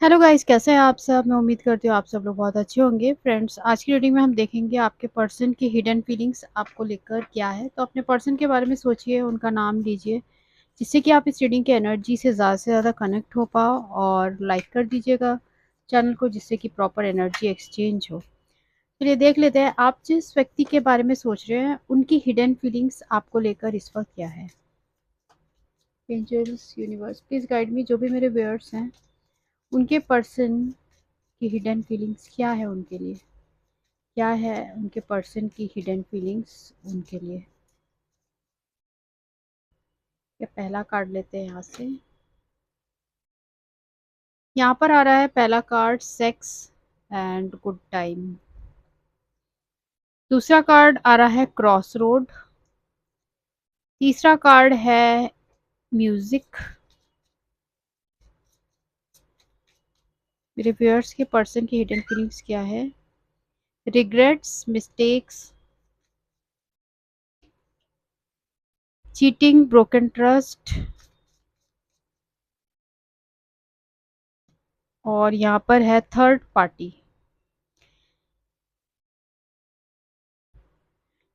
Hello guys, कैसे हैं आप सब? मैं उम्मीद करती हूँ आप सब लोग बहुत अच्छे होंगे। फ्रेंड्स, आज की रीडिंग में हम देखेंगे आपके पर्सन की हिडन फीलिंग्स आपको लेकर क्या है। तो अपने पर्सन के बारे में सोचिए, उनका नाम लीजिए, जिससे कि आप इस रीडिंग की एनर्जी से ज़्यादा कनेक्ट हो पाओ। और लाइक कर दीजिएगा चैनल को, जिससे कि प्रॉपर एनर्जी एक्सचेंज हो। चलिए देख लेते हैं आप जिस व्यक्ति के बारे में सोच रहे हैं, उनकी हिडन फीलिंग्स आपको लेकर इस वक्त क्या है। Angels, universe, please guide me. जो भी मेरे व्यूअर्स हैं, उनके पर्सन की हिडन फीलिंग्स क्या है उनके लिए, क्या है उनके पर्सन की हिडन फीलिंग्स उनके लिए। ये पहला कार्ड लेते हैं यहाँ से। यहाँ पर आ रहा है पहला card, sex and good time. दूसरा कार्ड आ रहा है क्रॉस रोड। तीसरा कार्ड है म्यूजिक। मेरे व्यूअर्स के पर्सन की हिडन फीलिंग्स क्या है। Regrets, mistakes, cheating, broken trust. और यहाँ पर है थर्ड पार्टी।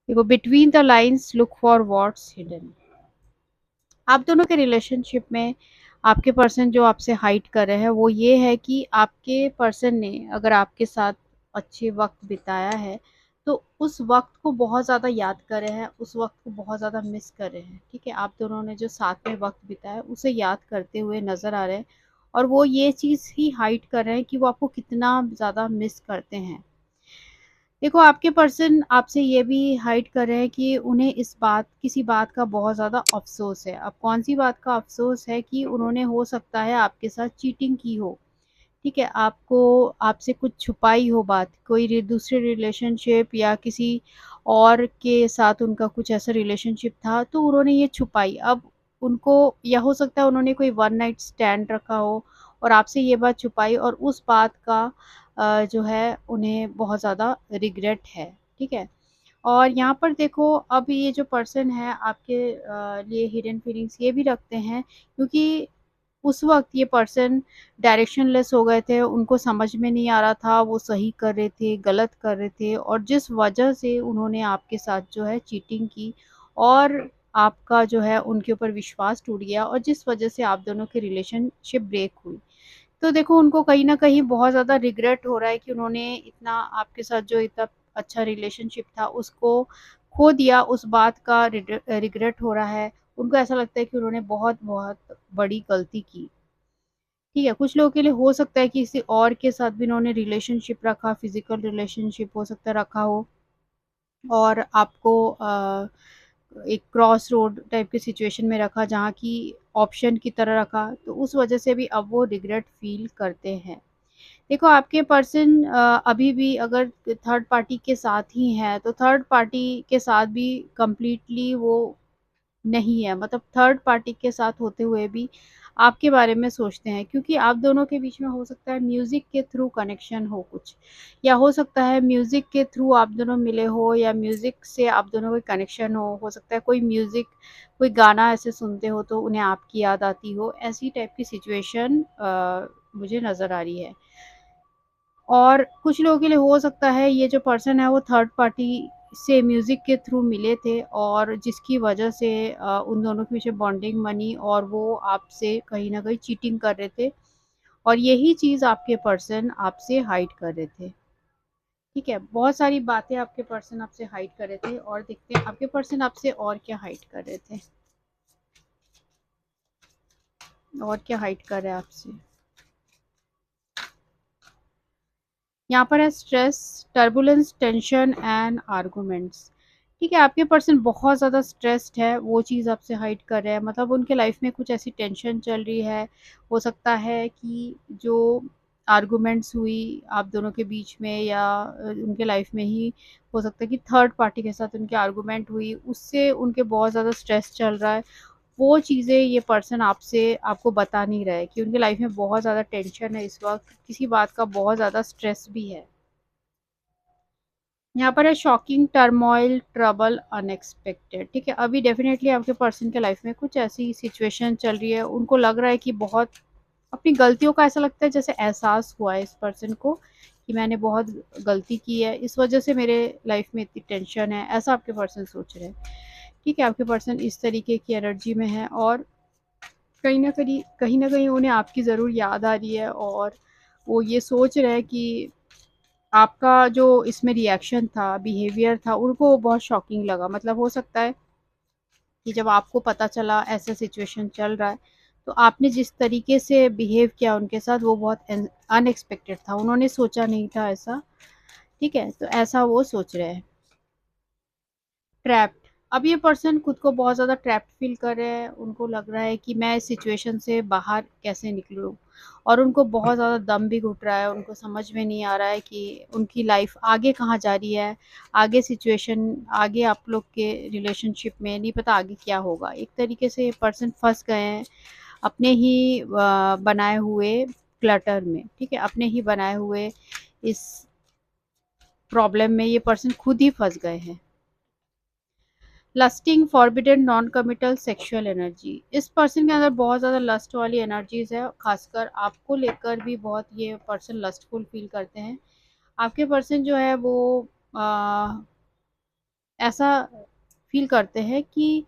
देखो, between the lines look for what's hidden. आप दोनों के रिलेशनशिप में आपके पर्सन जो आपसे हाइड कर रहे हैं वो ये है कि आपके पर्सन ने अगर आपके साथ अच्छे वक्त बिताया है तो उस वक्त को बहुत ज़्यादा याद कर रहे हैं, उस वक्त को बहुत ज़्यादा मिस कर रहे हैं। ठीक है, आप दोनों ने जो साथ में वक्त बिताया उसे याद करते हुए नज़र आ रहे हैं। और वो ये चीज़ ही हाइड कर रहे हैं कि वो आपको कितना ज़्यादा मिस करते हैं। देखो, आपके पर्सन आपसे ये भी हाइड कर रहे हैं कि उन्हें इस बात किसी बात का बहुत ज़्यादा अफ़सोस है। अब कौन-सी बात का अफ़सोस है कि उन्होंने हो सकता है आपके साथ चीटिंग की हो, ठीक है? आपसे कुछ छुपाई हो बात, कोई दूसरे रिलेशनशिप या किसी और के साथ उनका कुछ ऐसा रिलेशनशिप था, तो उन्होंने ये छुपाई। अब उनको, या हो सकता है उन्होंने कोई वन नाइट स्टैंड रखा हो और आपसे ये बात छुपाई, और उस बात का जो है उन्हें बहुत ज़्यादा रिग्रेट है, ठीक है? और यहाँ पर देखो, अब ये जो पर्सन है आपके लिए हिडन फीलिंग्स ये भी रखते हैं, क्योंकि उस वक़्त ये पर्सन डायरेक्शनलेस हो गए थे, उनको समझ में नहीं आ रहा था वो सही कर रहे थे, गलत कर रहे थे, और जिस वजह से उन्होंने आपके साथ जो है चीटिंग की, और आपका जो है उनके ऊपर विश्वास टूट गया, और जिस वजह से आप दोनों की रिलेशनशिप ब्रेक हुई। तो देखो, उनको कहीं न कहीं बहुत ज़्यादा रिग्रेट हो रहा है कि उन्होंने इतना आपके साथ जो इतना अच्छा रिलेशनशिप था उसको खो दिया, उस बात का रिग्रेट हो रहा है। उनको ऐसा लगता है कि उन्होंने बहुत-बहुत बड़ी गलती की। ठीक है, कुछ लोगों के लिए हो सकता है कि किसी और के साथ भी उन्होंने रिलेशनशिप रखा, फिज़िकल रिलेशनशिप हो सकता है रखा हो, और आपको एक क्रॉस रोड टाइप की सिचुएशन में रखा जहाँ की ऑप्शन की तरह रखा, तो उस वजह से भी अब वो रिग्रेट फ़ील करते हैं। देखो, आपके पर्सन अभी भी अगर थर्ड पार्टी के साथ ही हैं, तो थर्ड पार्टी के साथ भी कंप्लीटली वो नहीं है, मतलब थर्ड पार्टी के साथ होते हुए भी आपके बारे में सोचते हैं, क्योंकि आप दोनों के बीच में हो सकता है म्यूज़िक के थ्रू कनेक्शन हो कुछ, या हो सकता है म्यूज़िक के थ्रू आप दोनों मिले हो, या म्यूज़िक से आप दोनों का कनेक्शन हो सकता है कोई म्यूज़िक, कोई गाना ऐसे सुनते हो तो उन्हें आपकी याद आती हो, ऐसी टाइप की सिचुएशन मुझे नज़र आ रही है। और कुछ लोगों के लिए हो सकता है ये जो पर्सन है वो थर्ड पार्टी से म्यूज़िक के थ्रू मिले थे, और जिसकी वजह से उन दोनों के पीछे बॉन्डिंग बनी, और वो आपसे कहीं न कहीं चीटिंग कर रहे थे, और यही चीज़ आपके पर्सन आपसे हाइड कर रहे थे। ठीक है? बहुत सारी बातें आपके पर्सन आपसे हाइड कर रहे थे, और देखते हैं आपके पर्सन आपसे और क्या हाइड कर रहे थे। और क्या हाइड कर रहे हैं आपसे? यहाँ पर है stress, turbulence, tension and arguments. ठीक है, आपके पर्सन बहुत ज़्यादा स्ट्रेस्ड है, वो चीज़ आपसे हाइड कर रहे हैं, मतलब उनके लाइफ में कुछ ऐसी टेंशन चल रही है। हो सकता है कि जो आर्गुमेंट्स हुई आप दोनों के बीच में, या उनके लाइफ में ही हो सकता है कि थर्ड पार्टी के साथ उनकी आर्गुमेंट हुई, उससे उनके बहुत ज़्यादा स्ट्रेस चल रहा है। वो चीज़ें ये पर्सन आपसे आपको बता नहीं रहा है कि उनकी लाइफ में बहुत ज़्यादा टेंशन है इस वक़्त, किसी बात का बहुत ज़्यादा स्ट्रेस भी है। यहाँ पर है शॉकिंग, टर्मॉइल, ट्रबल, अनएक्सपेक्टेड। ठीक है, अभी डेफ़िनेटली आपके पर्सन के लाइफ में कुछ ऐसी सिचुएशन चल रही है, उनको लग रहा है कि बहुत अपनी गलतियों का ऐसा लगता है जैसे एहसास हुआ है इस पर्सन को कि मैंने बहुत गलती की है, इस वजह से मेरे लाइफ में इतनी टेंशन है, ऐसा आपके पर्सन सोच रहे हैं। ठीक है, आपके पर्सन इस तरीके की एनर्जी में है और कहीं न कहीं उन्हें आपकी ज़रूर याद आ रही है और वो ये सोच रहे हैं कि आपका जो इसमें रिएक्शन था, बिहेवियर था, उनको बहुत शॉकिंग लगा। मतलब हो सकता है कि जब आपको पता चला ऐसा सिचुएशन चल रहा है, तो आपने जिस तरीके से बिहेव किया उनके साथ वो बहुत अनएक्सपेक्टेड था। उन्होंने सोचा नहीं था ऐसा, ठीक है? तो ऐसा वो सोच रहे हैं। ट्रैप्ड, अब ये पर्सन खुद को बहुत ज़्यादा ट्रैप्ड फ़ील कर रहे हैं। उनको लग रहा है कि मैं इस सिचुएशन से बाहर कैसे निकलूँ? और उनको बहुत ज़्यादा दम भी घुट रहा है। उनको समझ में नहीं आ रहा है कि उनकी लाइफ़ आगे कहाँ जा रही है? आगे सिचुएशन, आगे आप लोग के रिलेशनशिप में नहीं पता आगे क्या होगा? एक तरीके से ये पर्सन फँस गए हैं अपने ही बनाए हुए क्लटर में, ठीक है? अपने ही बनाए हुए इस प्रॉब्लम में ये पर्सन खुद ही फँस गए हैं। Lusting forbidden non committal sexual energy, इस पर्सन के अंदर बहुत ज़्यादा लस्ट वाली एनर्जीज है, खासकर आपको लेकर भी बहुत ये पर्सन लस्टफुल फील करते हैं। आपके पर्सन जो है वो आ, ऐसा फील करते हैं कि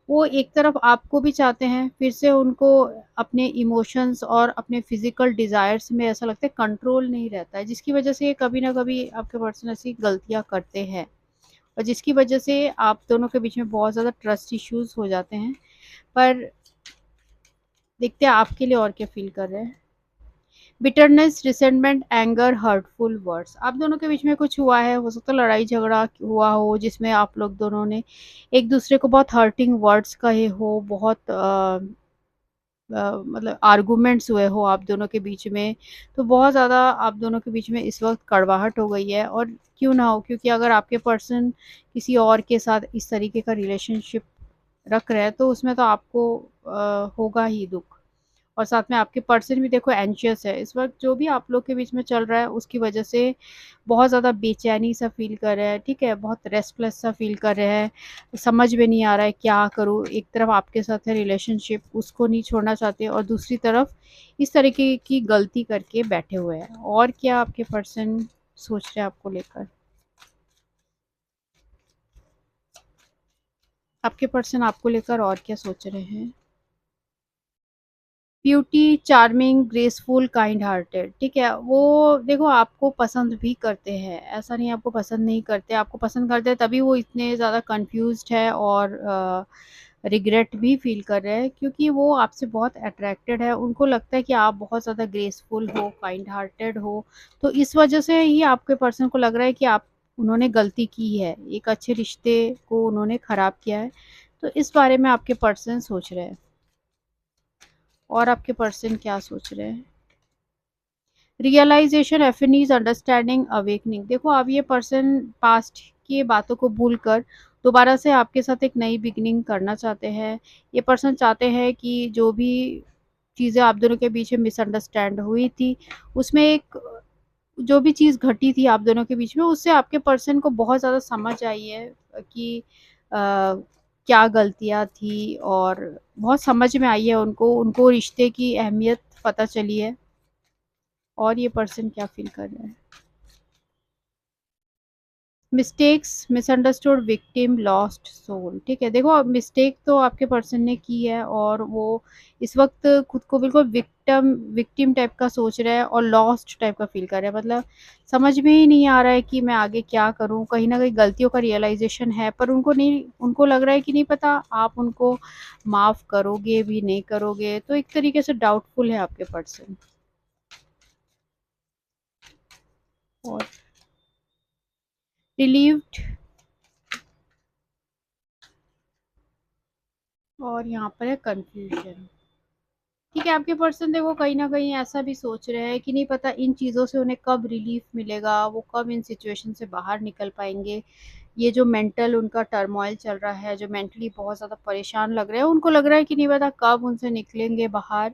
वो एक तरफ आपको भी चाहते हैं, फिर से उनको अपने इमोशंस और अपने फिजिकल डिज़ायर्स में ऐसा लगता है कंट्रोल नहीं रहता है, जिसकी वजह से ये कभी ना कभी आपके पर्सन ऐसी गलतियां करते हैं और जिसकी वजह से आप दोनों के बीच में बहुत ज़्यादा ट्रस्ट इश्यूज हो जाते हैं। पर देखते हैं आपके लिए और क्या फील कर रहे हैं। Bitterness, resentment, anger, hurtful words, आप दोनों के बीच में कुछ हुआ है, हो सकता है लड़ाई झगड़ा हुआ हो जिसमें आप लोग दोनों ने एक दूसरे को बहुत हर्टिंग वर्ड्स कहे हो, बहुत मतलब आर्गुमेंट्स हुए हो आप दोनों के बीच में। तो बहुत ज़्यादा आप दोनों के बीच में इस वक्त कड़वाहट हो गई है और क्यों ना हो, क्योंकि अगर आपके पर्सन किसी और के साथ इस तरीके का रिलेशनशिप रख रहे हैं तो उसमें तो आपको होगा ही दुख। और साथ में आपके पर्सन भी देखो एंशियस है इस वक्त, जो भी आप लोग के बीच में चल रहा है उसकी वजह से बहुत ज़्यादा बेचैनी सा फील कर रहे हैं, ठीक है? बहुत रेस्टलेस सा फील कर रहे हैं, समझ में नहीं आ रहा है क्या करूँ। एक तरफ आपके साथ है रिलेशनशिप, उसको नहीं छोड़ना चाहते और दूसरी तरफ इस तरीके की गलती करके बैठे हुए हैं। और क्या आपके पर्सन सोच रहे हैं आपको लेकर? आपके पर्सन आपको लेकर और क्या सोच रहे हैं? Beauty, charming, graceful, kind hearted, ठीक है? वो देखो आपको पसंद भी करते हैं, ऐसा नहीं आपको पसंद नहीं करते, आपको पसंद करते हैं तभी वो इतने ज़्यादा कन्फ्यूज़्ड है और रिग्रेट भी फ़ील कर रहे हैं क्योंकि वो आपसे बहुत अट्रैक्टेड है। उनको लगता है कि आप बहुत ज़्यादा ग्रेसफुल हो, काइंड हार्टेड हो, तो इस वजह से ही आपके पर्सन को लग रहा है कि आप उन्होंने गलती की है, एक अच्छे रिश्ते को उन्होंने ख़राब किया है। तो इस बारे में आपके पर्सन सोच रहे हैं। और आपके पर्सन क्या सोच रहे हैं? रियलाइजेशन, एफिनीज, अंडरस्टैंडिंग, अवेकनिंग, देखो अब ये पर्सन पास्ट की बातों को भूलकर दोबारा से आपके साथ एक नई बिगिनिंग करना चाहते हैं। ये पर्सन चाहते हैं कि जो भी चीज़ें आप दोनों के बीच में मिसअंडरस्टैंड हुई थी, उसमें एक जो भी चीज़ घटी थी आप दोनों के बीच में, उससे आपके पर्सन को बहुत ज़्यादा समझ आई है कि क्या गलतियाँ थी और बहुत समझ में आई है उनको, उनको रिश्ते की अहमियत पता चली है। और ये पर्सन क्या फ़ील कर रहा है? Mistakes, misunderstood, victim, lost soul, ठीक है? देखो मिस्टेक तो आपके पर्सन ने की है और वो इस वक़्त खुद को बिल्कुल विक्टिम विक्टिम टाइप का सोच रहा है और लॉस्ट टाइप का फ़ील कर रहा है। मतलब समझ में ही नहीं आ रहा है कि मैं आगे क्या करूँ? कहीं न कहीं गलतियों का रियलाइज़ेशन है पर उनको लग रहा है कि नहीं पता आप उनको माफ़ करोगे भी, नहीं करोगे। तो एक तरीके से डाउटफुल है आपके पर्सन। और रिलीव्ड, और यहाँ पर है कन्फ्यूज़न। ठीक है, आपके पर्सन देखो कहीं न कहीं ऐसा भी सोच रहे हैं कि नहीं पता इन चीज़ों से उन्हें कब रिलीफ़ मिलेगा, वो कब इन सिचुएशन से बाहर निकल पाएँगे। ये जो मेंटल उनका टर्मॉइल चल रहा है, जो मेंटली बहुत ज़्यादा परेशान लग रहे हैं, उनको लग रहा है कि नहीं पता कब उनसे निकलेंगे बाहर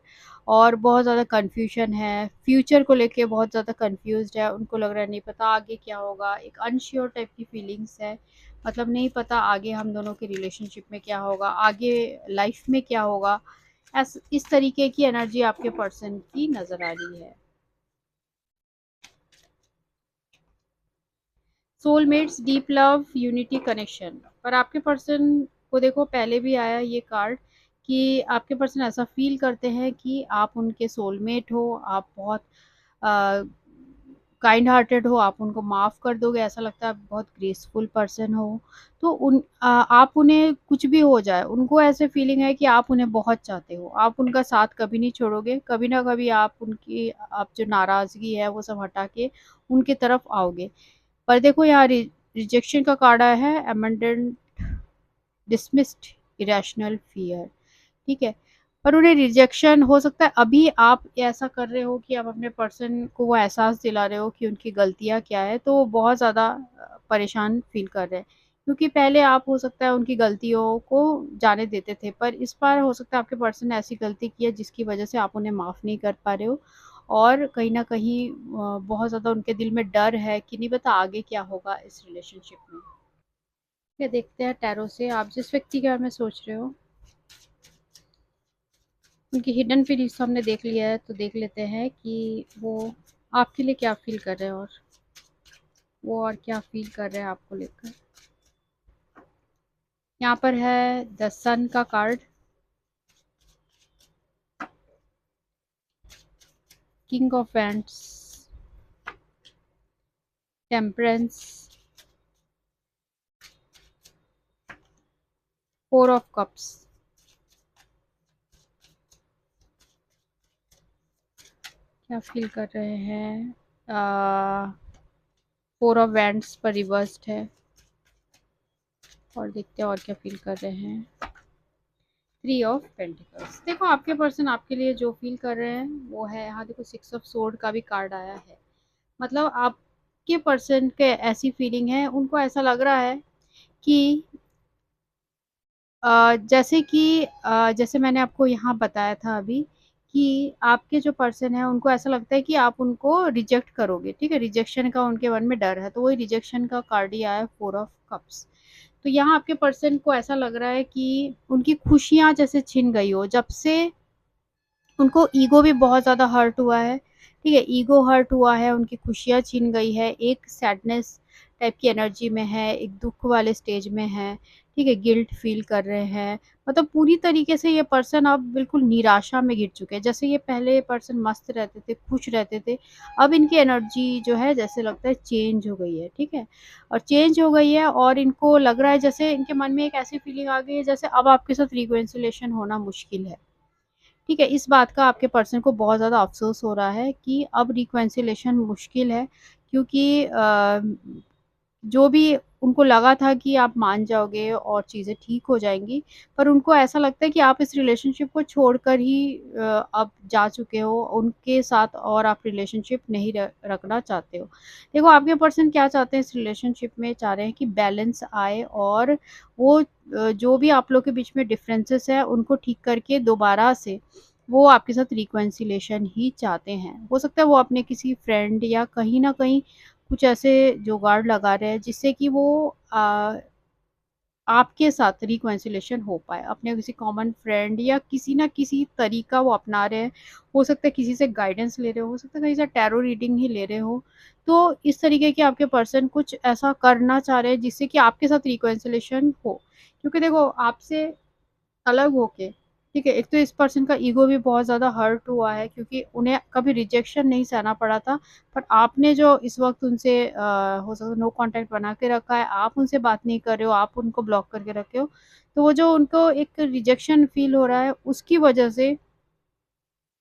और बहुत ज़्यादा कन्फ्यूज़न है। फ्यूचर को लेके बहुत ज़्यादा कन्फ्यूज़्ड है, उनको लग रहा है नहीं पता आगे क्या होगा, एक अनश्योर टाइप की फीलिंग्स है। मतलब नहीं पता आगे हम दोनों के रिलेशनशिप में क्या होगा, आगे लाइफ़ में क्या होगा। इस तरीके की एनर्जी आपके पर्सन की नजर आ रही है। Soulmates, deep love, unity, connection. पर आपके पर्सन को देखो पहले भी आया ये कार्ड कि आपके पर्सन ऐसा फील करते हैं कि आप उनके सोलमेट हो, आप बहुत काइंड हार्टेड हो, आप उनको माफ़ कर दोगे, ऐसा लगता है आप बहुत ग्रेसफुल पर्सन हो। तो आप उन्हें कुछ भी हो जाए, उनको ऐसे फीलिंग है कि आप उन्हें बहुत चाहते हो, आप उनका साथ कभी नहीं छोड़ोगे, कभी ना कभी आप जो नाराज़गी है वो सब हटा के उनकी तरफ आओगे। पर देखो यहाँ रिजेक्शन का कार्ड आया है, अबंडन, डिसमिस्ड, इरेशनल फियर। ठीक है, पर उन्हें रिजेक्शन हो सकता है अभी आप ऐसा कर रहे हो कि आप अपने पर्सन को वो एहसास दिला रहे हो कि उनकी गलतियाँ क्या है, तो वो बहुत ज़्यादा परेशान फील कर रहे हैं, क्योंकि पहले आप हो सकता है उनकी गलतियों को जाने देते थे, पर इस बार हो सकता है आपके पर्सन ने ऐसी गलती की है जिसकी वजह से आप उन्हें माफ़ नहीं कर पा रहे हो, और कहीं न कहीं बहुत ज़्यादा उनके दिल में डर है कि नहीं पता आगे क्या होगा इस रिलेशनशिप में। ये देखते हैं टैरो से आप जिस व्यक्ति के बारे में सोच रहे हो, उनकी हिडन फीलिंग्स तो हमने देख लिया है, तो देख लेते हैं कि वो आपके लिए क्या फ़ील कर रहे हैं, और वो और क्या फ़ील कर रहे हैं आपको लेकर। यहाँ पर है द सन का card, king of wands, temperance, four of cups. क्या फ़ील कर रहे हैं? फोर ऑफ वैंड्स पर रिवर्स्ड है, और देखते हैं और क्या फ़ील कर रहे हैं। Three of pentacles. देखो आपके पर्सन आपके लिए जो फील कर रहे हैं वो है, यहाँ देखो सिक्स ऑफ सोर्ड का भी कार्ड आया है, मतलब आपके पर्सन के ऐसी फीलिंग है, उनको ऐसा लग रहा है कि जैसे कि जैसे मैंने आपको यहाँ बताया था अभी कि आपके जो पर्सन है उनको ऐसा लगता है कि आप उनको रिजेक्ट करोगे, ठीक है, रिजेक्शन का उनके मन में डर है, तो वही रिजेक्शन का कार्ड ही आया है, फोर ऑफ कप्स। तो यहाँ आपके पर्सन को ऐसा लग रहा है कि उनकी खुशियाँ जैसे छिन गई हो, जब से उनको ईगो भी बहुत ज़्यादा हर्ट हुआ है, ठीक है, ईगो हर्ट हुआ है, उनकी खुशियाँ छीन गई है, एक सैडनेस टाइप की एनर्जी में है, एक दुःख वाले स्टेज में है, ठीक है, गिल्ट फ़ील कर रहे हैं। मतलब पूरी तरीके से ये पर्सन अब बिल्कुल निराशा में घिर चुके हैं। जैसे ये पहले पर्सन मस्त रहते थे, खुश रहते थे, अब इनकी एनर्जी जो है जैसे लगता है चेंज हो गई है, ठीक है? और चेंज हो गई है, और इनको लग रहा है जैसे इनके मन में एक ऐसी फीलिंग आ गई है जैसे अब आपके साथ रिकन्सिलिएशन होना मुश्किल है। ठीक है, इस बात का आपके पर्सन को बहुत ज़्यादा अफ़सोस हो रहा है कि अब रिकन्सिलिएशन मुश्किल है, क्योंकि जो भी उनको लगा था कि आप मान जाओगे और चीज़ें ठीक हो जाएँगी, पर उनको ऐसा लगता है कि आप इस रिलेशनशिप को छोड़कर ही अब जा चुके हो, उनके साथ और आप रिलेशनशिप नहीं रखना चाहते हो। देखो आपके पर्सन क्या चाहते हैं इस रिलेशनशिप में, चाह रहे हैं कि बैलेंस आए, और वो जो भी आप लोग के बीच में डिफरेंसेस है उनको ठीक करके दोबारा से वो आपके साथ रिकन्सिलिएशन ही चाहते हैं। हो सकता है वो अपने किसी फ्रेंड या कहीं न कहीं कुछ ऐसे जुगाड़ लगा रहे हैं जिससे कि वो आपके साथ रिकन्सिलिएशन हो पाए। अपने किसी कॉमन फ्रेंड या किसी न किसी तरीका वो अपना रहे हैं। हो सकता है किसी से गाइडेंस ले रहे हो सकता है कहीं से टैरो रीडिंग ही ले रहे हो। तो इस तरीके के आपके पर्सन कुछ ऐसा करना चाह रहे हैं जिससे कि आपके साथ रिकन्सिलिएशन हो। क्योंकि देखो आपसे अलग होके, ठीक है, एक तो इस पर्सन का ईगो भी बहुत ज़्यादा हर्ट हुआ है क्योंकि उन्हें कभी रिजेक्शन नहीं सहना पड़ा था, पर आपने जो इस वक़्त उनसे हो सकता है नो कॉन्टैक्ट बना के रखा है, आप उनसे बात नहीं कर रहे हो, आप उनको ब्लॉक करके रखे हो, तो वो जो उनको एक रिजेक्शन फ़ील हो रहा है, उसकी वजह से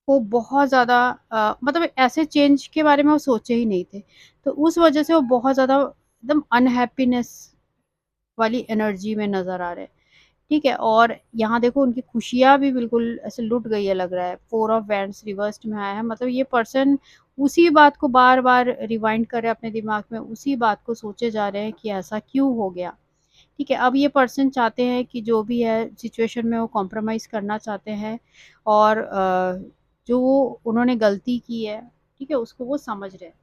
वो बहुत ज़्यादा मतलब ऐसे चेंज के बारे में वो सोचे ही नहीं थे। तो उस वजह से वो बहुत ज़्यादा एकदम अनहैप्पीनेस वाली एनर्जी में नज़र आ रहे हैं। ठीक है, और यहाँ देखो उनकी खुशियाँ भी बिल्कुल ऐसे लुट गई है लग रहा है। फोर ऑफ वैंड्स रिवर्स्ड में आया है, मतलब ये पर्सन उसी बात को बार-बार रिवाइंड कर रहे हैं अपने दिमाग में, उसी बात को सोचे जा रहे हैं कि ऐसा क्यों हो गया। ठीक है, अब ये पर्सन चाहते हैं कि जो भी है सिचुएशन में वो कॉम्प्रोमाइज़ करना चाहते हैं, और जो उन्होंने गलती की है, ठीक है, उसको वो समझ रहे हैं।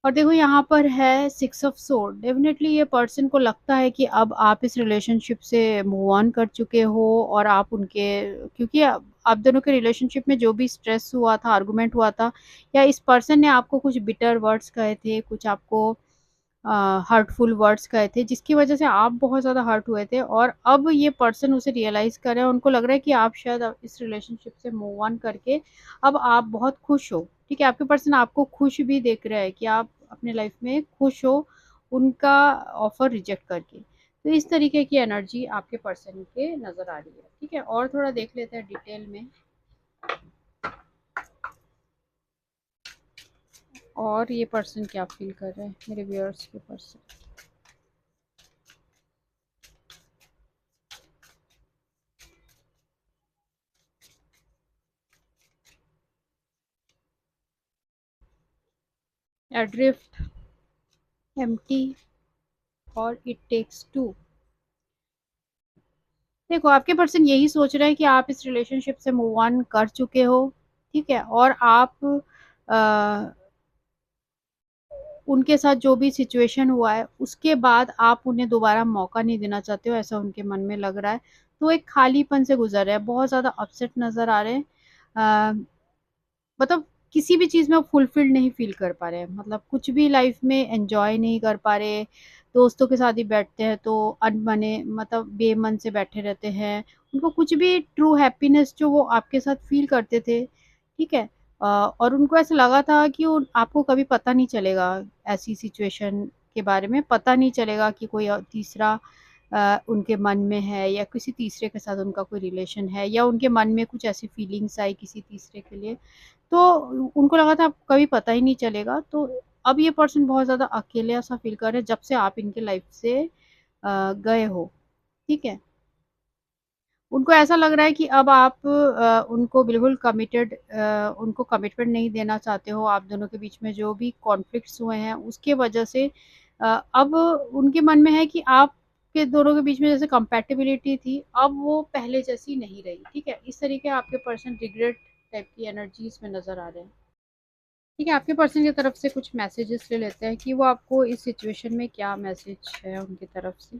और देखो यहाँ पर है 6 ऑफ सोर्ड। डेफिनेटली ये पर्सन को लगता है कि अब आप इस रिलेशनशिप से मूव ऑन कर चुके हो, और आप उनके, क्योंकि आप दोनों के रिलेशनशिप में जो भी स्ट्रेस हुआ था, आर्गुमेंट हुआ था, या इस पर्सन ने आपको कुछ बिटर वर्ड्स कहे थे, कुछ आपको हर्टफुल वर्ड्स कहे थे, जिसकी वजह से आप बहुत ज़्यादा हर्ट हुए थे, और अब ये पर्सन उसे रियलाइज़ कर रहे हैं, उनको लग रहा है कि आप शायद अब इस रिलेशनशिप से मूव ऑन करके अब आप बहुत खुश हो। ठीक है, आपके पर्सन आपको खुश भी देख रहा है कि आप अपने लाइफ में खुश हो, उनका ऑफर रिजेक्ट करके। तो इस तरीके की एनर्जी आपके पर्सन के नज़र आ रही है। ठीक है, और थोड़ा देख लेते हैं डिटेल में, और ये पर्सन क्या फील कर रहे हैं, मेरे व्यूअर्स के पर्सन। एड्रिफ्ट, एम्प्टी, और इट टेक्स टू। देखो आपके पर्सन यही सोच रहे हैं कि आप इस रिलेशनशिप से मूव ऑन कर चुके हो। ठीक है, और आप उनके साथ जो भी सिचुएशन हुआ है उसके बाद आप उन्हें दोबारा मौका नहीं देना चाहते हो, ऐसा उनके मन में लग रहा है। तो एक खालीपन से गुजर रहे हैं, बहुत ज़्यादा अपसेट नज़र आ रहे हैं। अ, मतलब किसी भी चीज़ में वो फुलफिल्ड नहीं फील कर पा रहे हैं, मतलब कुछ भी लाइफ में एंजॉय नहीं कर पा रहे। दोस्तों के साथ ही बैठते हैं तो अनबने, मतलब बेमन से बैठे रहते हैं। उनको कुछ भी ट्रू हैप्पीनेस जो वो आपके साथ फील करते थे, ठीक है, और उनको ऐसा लगा था कि आपको कभी पता नहीं चलेगा, ऐसी सिचुएशन के बारे में पता नहीं चलेगा कि कोई तीसरा उनके मन में है, या किसी तीसरे के साथ उनका कोई रिलेशन है, या उनके मन में कुछ ऐसी फीलिंग्स आई किसी तीसरे के लिए। तो उनको लगा था कभी पता ही नहीं चलेगा। तो अब ये पर्सन बहुत ज़्यादा अकेला सा फील कर रहे हैं जब से आप इनके लाइफ से गए हो। ठीक है, उनको ऐसा लग रहा है कि अब आप उनको बिल्कुल कमिटेड, उनको कमिटमेंट नहीं देना चाहते हो। आप दोनों के बीच में जो भी कॉन्फ्लिक्ट्स हुए हैं उसके वजह से अब उनके मन में है कि आप के दोनों के बीच में जैसे कंपैटिबिलिटी थी, अब वो पहले जैसी नहीं रही। ठीक है, इस तरीके आपके पर्सन रिग्रेट टाइप की एनर्जीज में नज़र आ रहे हैं। ठीक है, आपके पर्सन की तरफ से कुछ मैसेजेस ले लेते हैं कि वो आपको इस सिचुएशन में क्या मैसेज है उनकी तरफ से।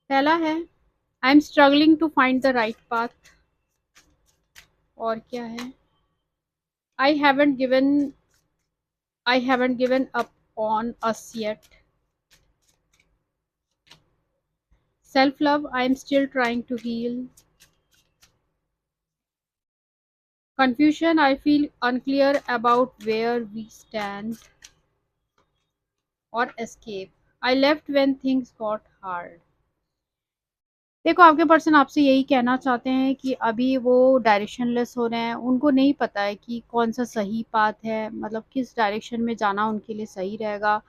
पहला है, I am struggling to find the right path. और क्या है, I haven't given I haven't given up on us yet. Self love, I am still trying to heal. Confusion, I feel unclear about where we stand. और escape, I left when things got hard. देखो आपके person आपसे यही कहना चाहते हैं कि अभी वो डायरेक्शनलेस हो रहे हैं, उनको नहीं पता है कि कौन सा सही पाथ है, मतलब किस डायरेक्शन में जाना उनके लिए सही रहेगा।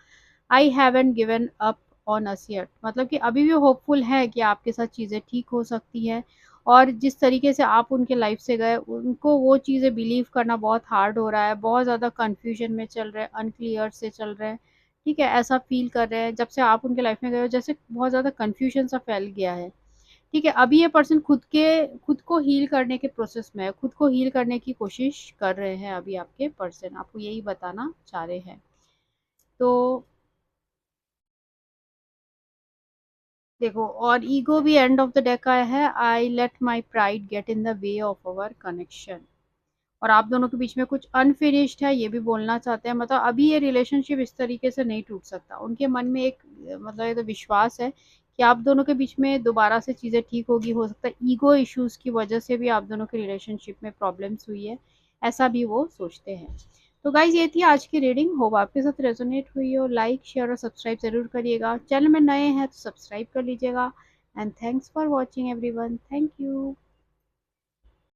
आई haven't given up on us yet, मतलब कि अभी भी होपफुल है कि आपके साथ चीज़ें ठीक हो सकती हैं। और जिस तरीके से आप उनके लाइफ से गए, उनको वो चीज़ें बिलीव करना बहुत हार्ड हो रहा है, बहुत ज़्यादा कन्फ्यूजन में चल रहे हैं, अनक्लियर से चल रहे हैं। ठीक है, ऐसा फील कर रहे हैं जब से आप उनके लाइफ में गए हो, जैसे बहुत ज़्यादा कन्फ्यूजन सा फैल गया है। ठीक है, अभी ये पर्सन खुद को हील करने के प्रोसेस में है, खुद को हील करने की कोशिश कर रहे हैं। अभी आपके पर्सन आपको यही बताना चाह रहे हैं। तो देखो, और ईगो भी एंड ऑफ द डेक आया है। I let my pride get in the way of our connection. और आप दोनों के बीच में कुछ अनफिनिश्ड है, ये भी बोलना चाहते हैं। मतलब अभी ये रिलेशनशिप इस तरीके से नहीं टूट सकता। उनके मन में एक, मतलब ये तो विश्वास है कि आप दोनों के बीच में दोबारा से चीज़ें ठीक होगी। हो सकता है ईगो इश्यूज की वजह से भी आप दोनों के रिलेशनशिप में प्रॉब्लम्स हुई है, ऐसा भी वो सोचते हैं। तो गाइज ये थी आज की रीडिंग, होप आपके साथ रेजोनेट हुई हो। लाइक शेयर और सब्सक्राइब जरूर करिएगा। चैनल में नए हैं तो सब्सक्राइब कर लीजिएगा। And thanks for watching everyone, thank you.